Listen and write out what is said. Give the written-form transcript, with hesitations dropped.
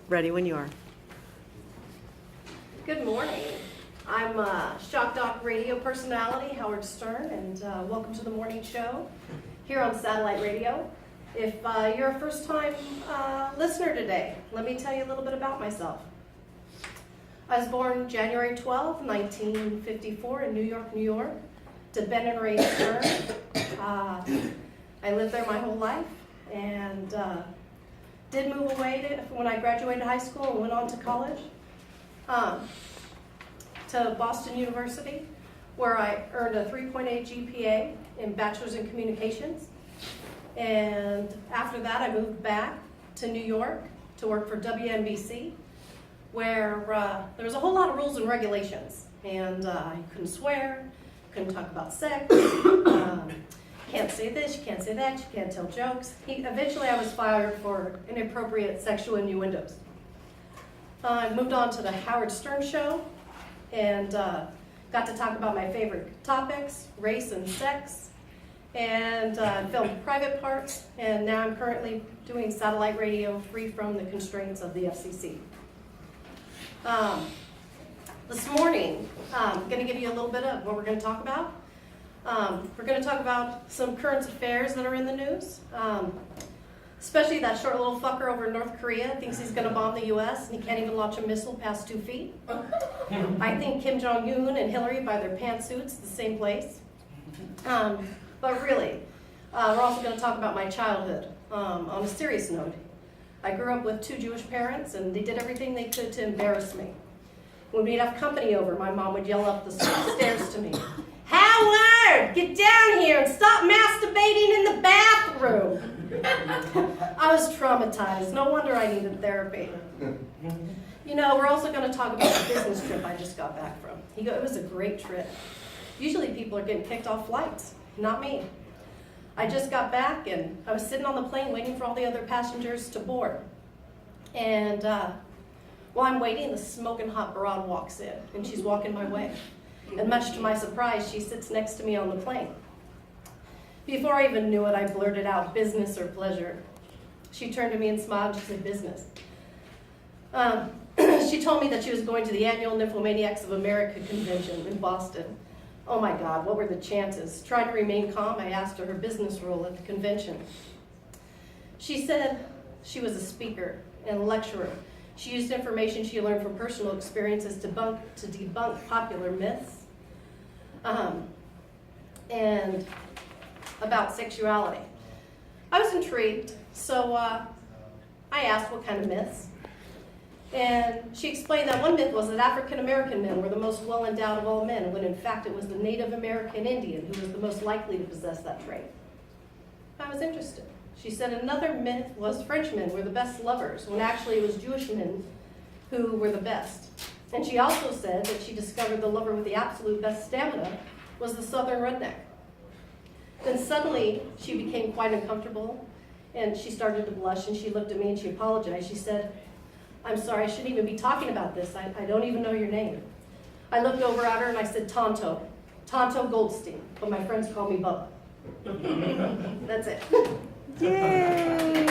Ready when you are. Good morning. I'm Shock Doc radio personality, Howard Stern, and welcome to the morning show here on satellite radio. If you're a first-time listener today, let me tell you a little bit about myself. I was born January 12, 1954 in New York, New York, to Ben and Ray Stern. I lived there my whole life and did move away when I graduated high school and went on to college. To Boston University, where I earned a 3.8 GPA in Bachelor's in Communications. And after that, I moved back to New York to work for WNBC, where there was a whole lot of rules and regulations. And you couldn't swear, couldn't talk about sex, can't say this, you can't say that, you can't tell jokes. Eventually, I was fired for inappropriate sexual innuendos. I moved on to the Howard Stern Show, and got to talk about my favorite topics, race and sex, and filmed private parts, and now I'm currently doing satellite radio free from the constraints of the FCC. This morning, I'm going to give you a little bit of what we're going to talk about. We're going to talk about some current affairs that are in the news. Especially that short little fucker over in North Korea thinks he's going to bomb the U.S. and he can't even launch a missile past 2 feet. I think Kim Jong-un and Hillary buy their pantsuits the same place. But really, we're also going to talk about my childhood. On a serious note, I grew up with 2 Jewish parents, and they did everything they could to embarrass me. When we'd have company over, my mom would yell up the stairs to me, "Howard, get down here and stop masturbating in the bathroom." I was traumatized. No wonder I needed therapy. You know, we're also going to talk about the business trip I just got back from. It was a great trip. Usually people are getting kicked off flights, not me. I just got back and I was sitting on the plane waiting for all the other passengers to board. And while I'm waiting, the smoking hot broad walks in, and she's walking my way. And much to my surprise, she sits next to me on the plane. Before I even knew it, I blurted out, "Business or pleasure?" She turned to me and smiled. She said, "Business." She told me that she was going to the annual Nymphomaniacs of America convention in Boston. Oh my God, what were the chances? Trying to remain calm, I asked her her business role at the convention. She said she was a speaker and a lecturer. She used information she learned from personal experiences to debunk popular myths and about sexuality. I was intrigued, so I asked what kind of myths. And she explained that one myth was that African American men were the most well-endowed of all men, when in fact it was the Native American Indian who was the most likely to possess that trait. I was interested. She said another myth was French men were the best lovers, when actually it was Jewish men who were the best. And she also said that she discovered the lover with the absolute best stamina was the Southern redneck. Then suddenly she became quite uncomfortable, and she started to blush, and she looked at me and she apologized. She said, "I'm sorry, I shouldn't even be talking about this. I don't even know your name." I looked over at her and I said, Tonto Goldstein, but my friends call me Bubba. That's it. Yay!